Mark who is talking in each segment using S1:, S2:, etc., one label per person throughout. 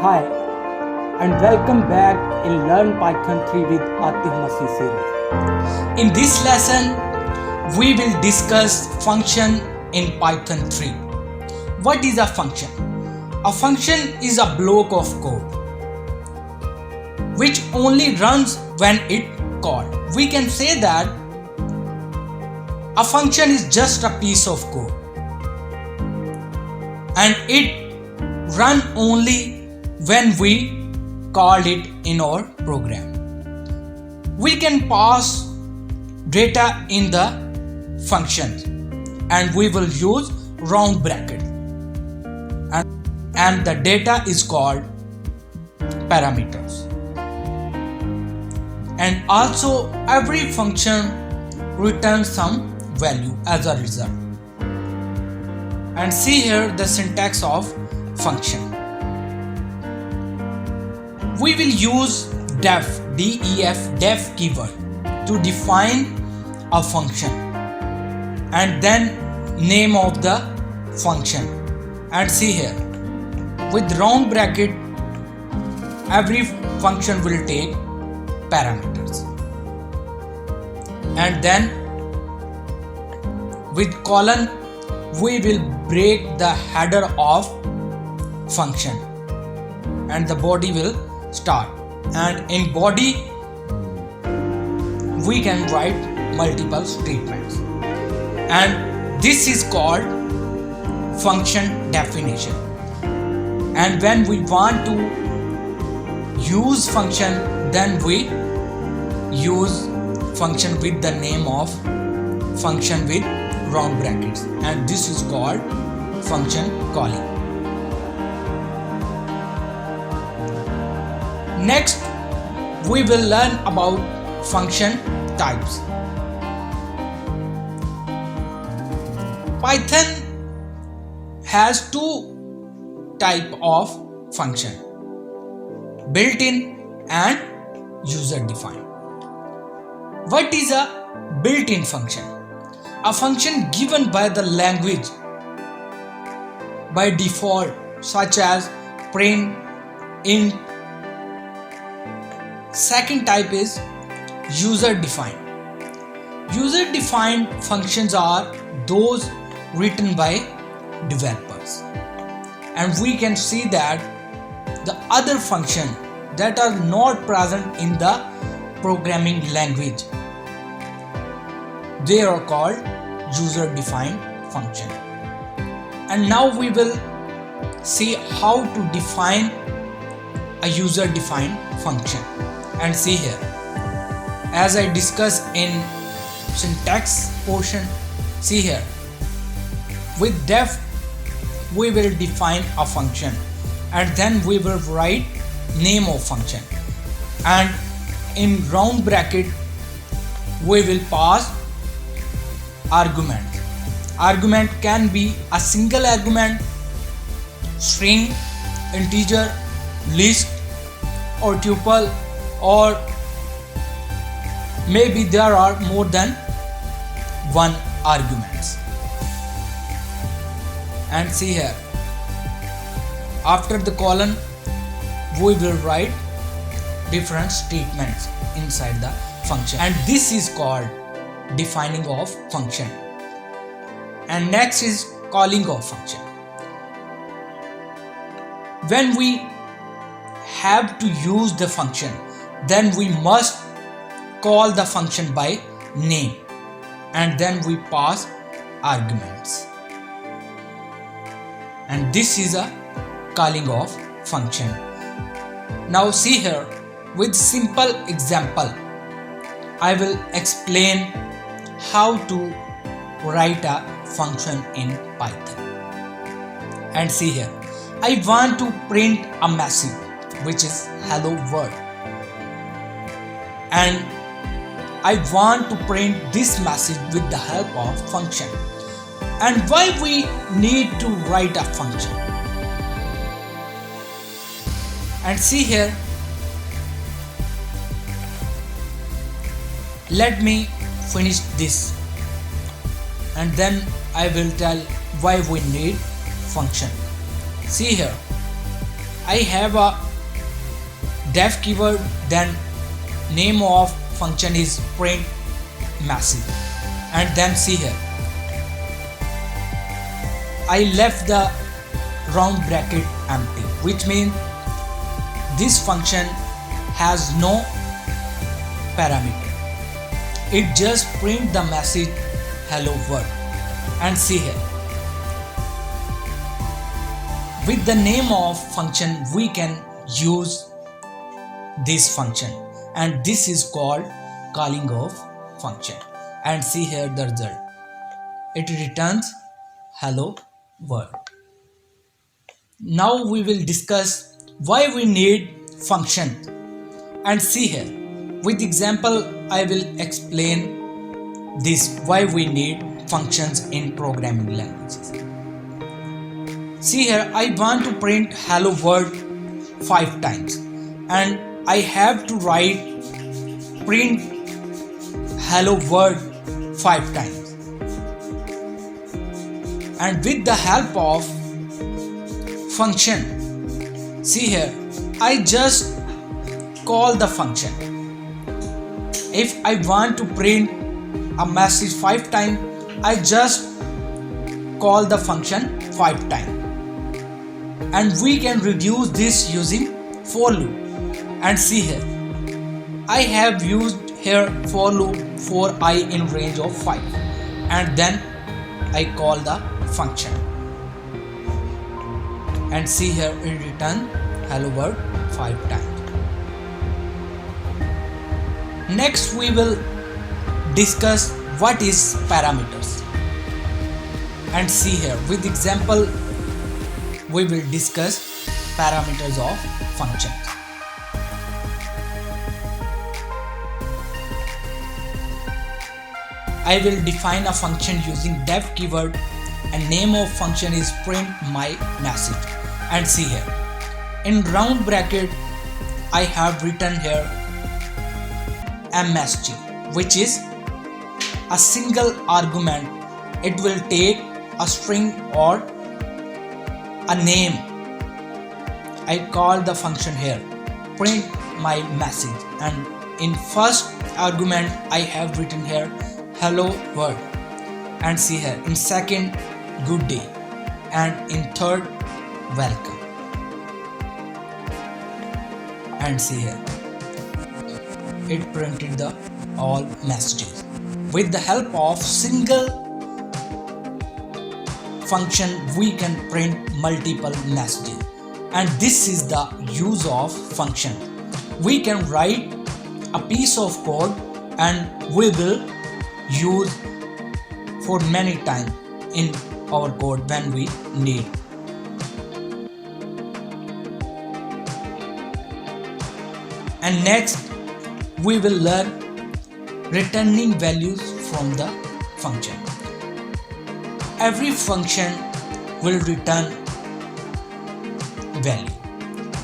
S1: Hi and welcome back in Learn Python 3 with Atif Masih series.
S2: In this lesson, we will discuss function in Python 3. What is a function? A function is a block of code which only runs when it called. We can say that a function is just a piece of code and it run only when we called it in our program. We can pass data in the functions and we will use round bracket and the data is called parameters. And also every function returns some value as a result. And see here the syntax of function. We will use def keyword to define a function and then name of the function. And see here with round bracket every function will take parameters, and then with colon we will break the header of function and the body will start, and in body we can write multiple statements, and this is called function definition. And when we want to use function, then we use function with the name of function with round brackets, and this is called function calling. Next, we will learn about function types. Python has two types of function: built-in and user-defined. What is a built-in function? A function given by the language by default, such as print, int. Second type is user-defined. User-defined functions are those written by developers, and we can see that the other function that are not present in the programming language, they are called user-defined function. And now we will see how to define a user-defined function. And see here, as I discussed in syntax portion, see here with def we will define a function and then we will write name of function, and in round bracket we will pass argument. Argument can be a single argument, string, integer, list or tuple, or maybe there are more than one arguments. And see here, after the colon we will write different statements inside the function, and this is called defining of function. And next is calling of function. When we have to use the function, then we must call the function by name and then we pass arguments, and this is a calling of function. Now see here, with simple example I will explain how to write a function in Python. And see here, I want to print a message which is hello world, and I want to print this message with the help of function. And why we need to write a function? And see here, let me finish this and then I will tell why we need function. See here, I have a def keyword, then name of function is print message, and then see here I left the round bracket empty, which means this function has no parameter. It just print the message hello world. And see here, with the name of function we can use this function, and this is called calling of function. And see here the result, it returns hello world. Now we will discuss why we need function, and see here with example I will explain this why we need functions in programming languages. See here, I want to print hello world 5 times, and I have to write print hello world 5 times, and with the help of function, see here I just call the function. If I want to print a message 5 times, I just call the function 5 times, and we can reduce this using for loop. And see here I have used here for loop for I in range of 5, and then I call the function, and see here it return hello world 5 times. Next we will discuss what is parameters, and see here with example we will discuss parameters of functions. I will define a function using def keyword, and name of function is print my message. And see here in round bracket I have written here msg, which is a single argument. It will take a string or a name. I call the function here print my message, and in first argument I have written here hello world, and see here in second good day, and in third welcome. And see here it printed the all messages. With the help of single function we can print multiple messages, and this is the use of function. We can write a piece of code and we will use for many times in our code when we need. And next we will learn returning values from the function. Every function will return value,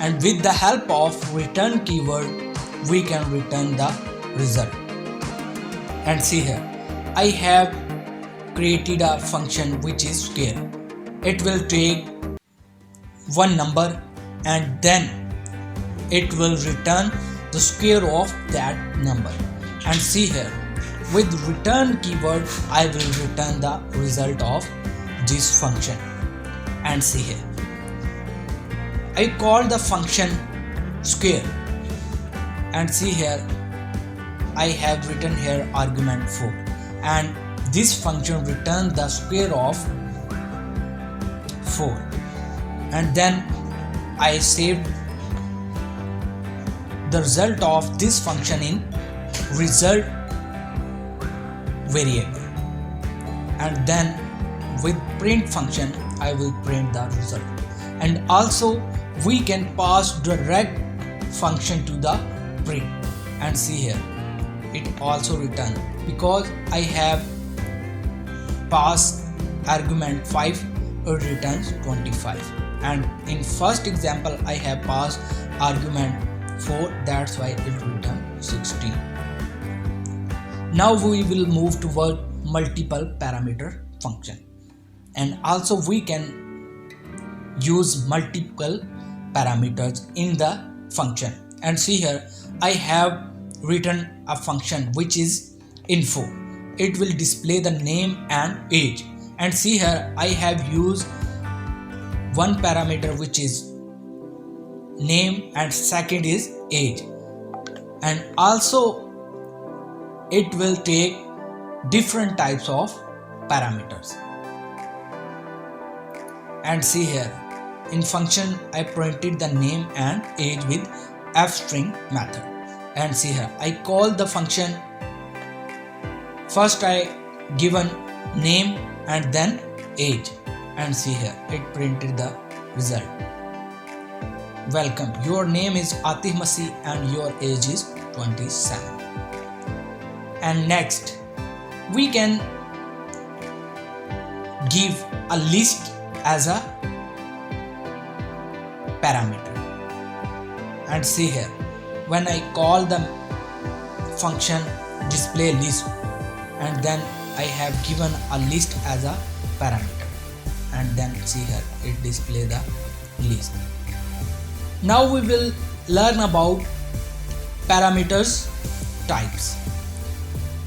S2: and with the help of return keyword we can return the result. And see here I have created a function which is square. It will take one number and then it will return the square of that number. And see here with return keyword I will return the result of this function. And see here I call the function square, and see here I have written here argument 4, and this function returns the square of 4, and then I saved the result of this function in result variable, and then with print function I will print the result. And also we can pass direct function to the print, and see here it also return because I have passed argument 5, it returns 25, and in first example I have passed argument 4, that's why it returns 16. Now we will move toward multiple parameter function, and also we can use multiple parameters in the function. And see here, I have written a function which is info. It will display the name and age. And see here, I have used one parameter which is name and second is age. And also it will take different types of parameters. And see here, in function I printed the name and age with fstring method. And see here, I call the function, first I given name and then age. And see here, it printed the result. Welcome, your name is Atif Masih and your age is 27. And next, we can give a list as a parameter. And see here, when I call the function display list, and then I have given a list as a parameter, and then see here, it display the list. Now we will learn about parameters types.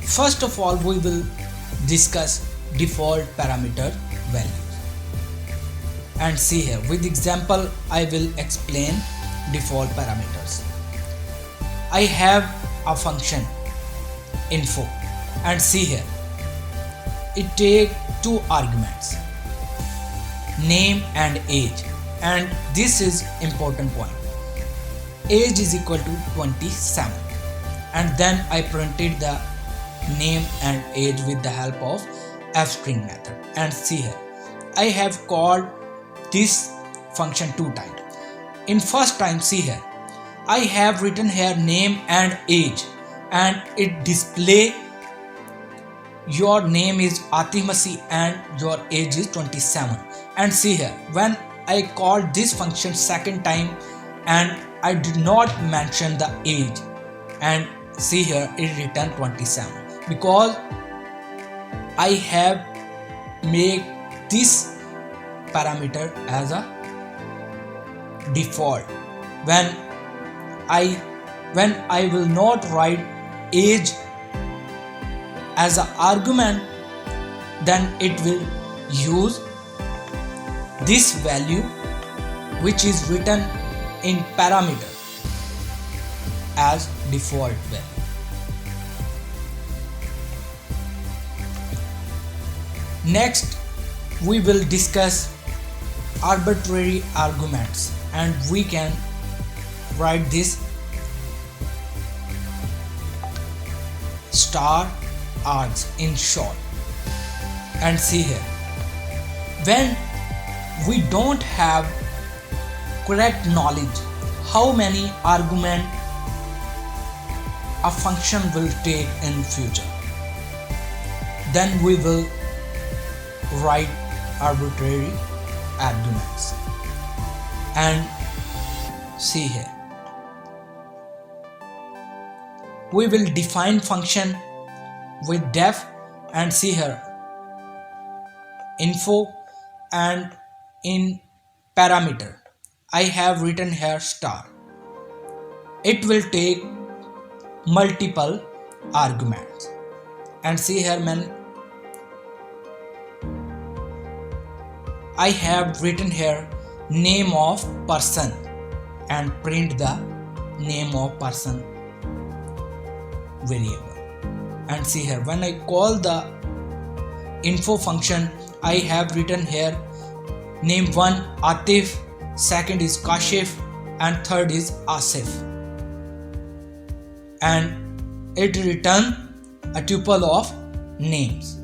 S2: First of all, we will discuss default parameter values. And see here, with example I will explain default parameters. I have a function info, and see here, it take two arguments, name and age. And this is important point, age is equal to 27. And then I printed the name and age with the help of fstring method. And see here, I have called this function two times. In first time, see here, I have written here name and age, and it display your name is Atif Masih and your age is 27. And see here, when I called this function second time and I did not mention the age, and see here, it returned 27 because I have made this parameter as a default. When I will not write age as an argument, then it will use this value which is written in parameter as default value. Next, we will discuss arbitrary arguments, and we can write this star args in short. And see here, when we don't have correct knowledge how many argument a function will take in future, then we will write arbitrary arguments. And see here, we will define function with def, and see here, info, and in parameter I have written here star. It will take multiple arguments. And see here, man, I have written here name of person and print the name of person variable. And see here, when I call the info function, I have written here name 1 Atif, second is Kashif, and third is Asif. And it return a tuple of names.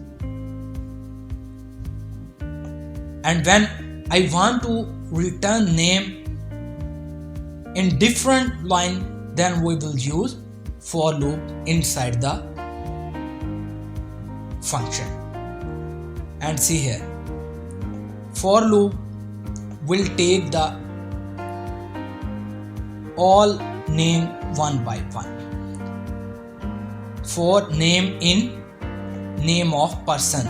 S2: And when I want to return name in different line, then we will use for loop inside the function. And see here, for loop will take the all name one by one. For name in name of person,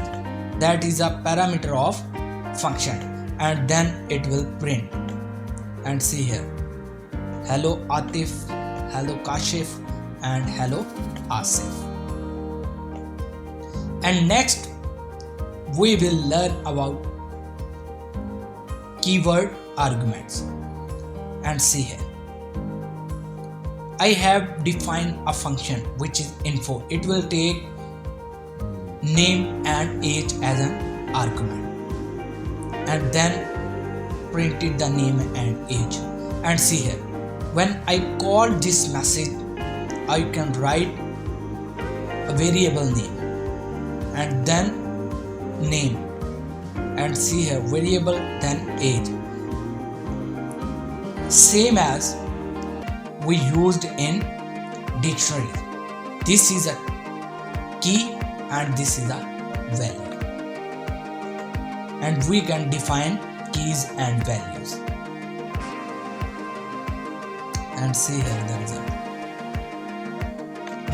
S2: that is a parameter of function, and then it will print. and see here, hello Atif, hello Kashif, and hello Asif. And next we will learn about keyword arguments. And see here, I have defined a function which is info. It will take name and age as an argument, and then printed the name and age. And see here, when I call this message, I can write a variable name and then name, and see here, variable then age, same as we used in dictionary. This is a key and this is a value, and we can define keys and values. And see here the result.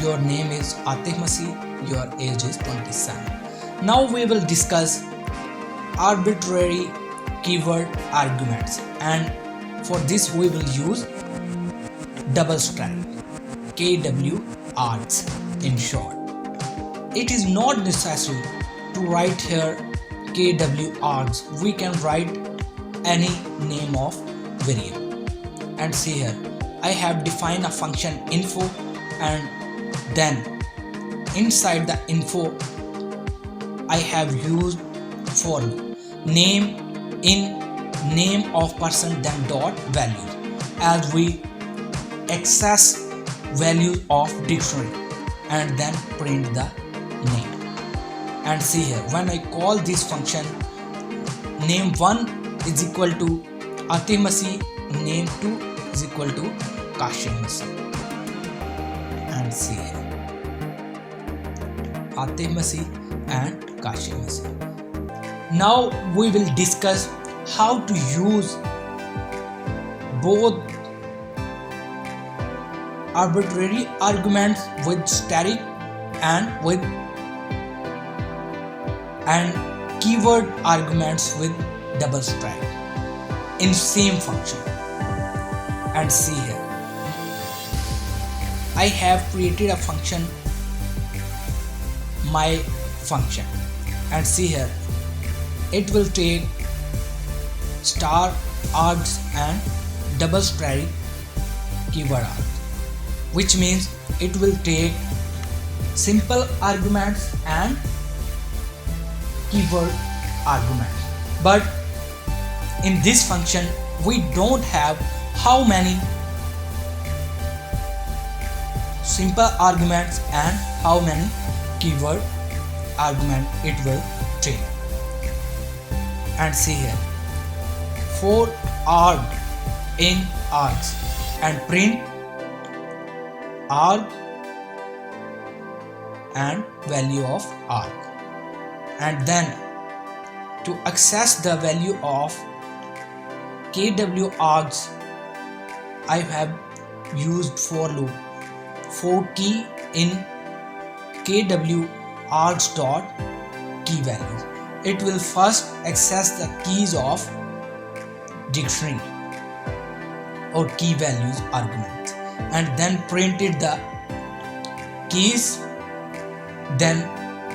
S2: Your name is Atif Masih, your age is 27. Now we will discuss arbitrary keyword arguments, and for this we will use double strike, KWRs in short. It is not necessary to write here KWRs. We can write any name of variable. And see here, I have defined a function info, and then inside the info I have used for name in name of person then dot value, as we access value of dictionary and then print the name. And see here, when I call this function, name 1 is equal to Atif Masih, name 2 is equal to Kashif Masih. And see here, Atif Masih and Kashif Masih. Now we will discuss how to use both arbitrary arguments with static and keyword arguments with double strike in same function. And see here, I have created a function, my function, and see here, it will take star args and double strike keyword args, which means it will take simple arguments and keyword arguments. But in this function we don't have how many simple arguments and how many keyword argument it will take. And see here, 4 arg in args, and print arg and value of arg. And then to access the value of KWRs, I have used for loop, for key in KWRs dot key values. It will first access the keys of dictionary or key values arguments, and then printed the keys, then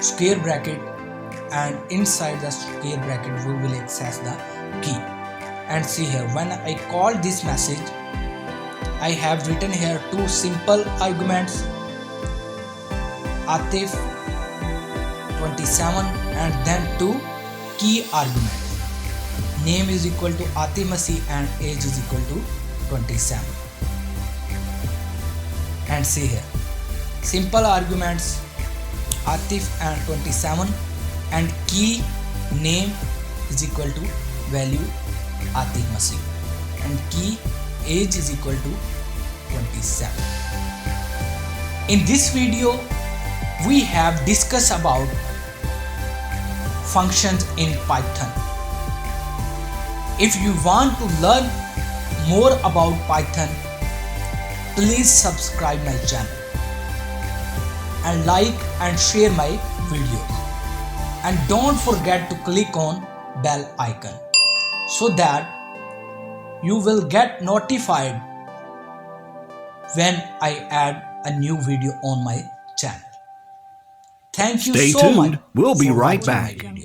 S2: square bracket, and inside the square bracket we will access the key. And see here, when I call this message, I have written here 2 simple arguments, Atif 27, and then 2 key arguments, name is equal to Atif Masih and age is equal to 27. And see here, simple arguments Atif and 27, and key name is equal to value Atif Masih, and key age is equal to 27. In this video we have discussed about functions in Python. If you want to learn more about Python, please subscribe my channel and like and share my videos, and don't forget to click on bell icon so that you will get notified when I add a new video on my channel. Thank you
S3: Stay
S2: so much.
S3: tuned. We'll be
S2: for
S3: right
S2: watching my
S3: back.
S2: video.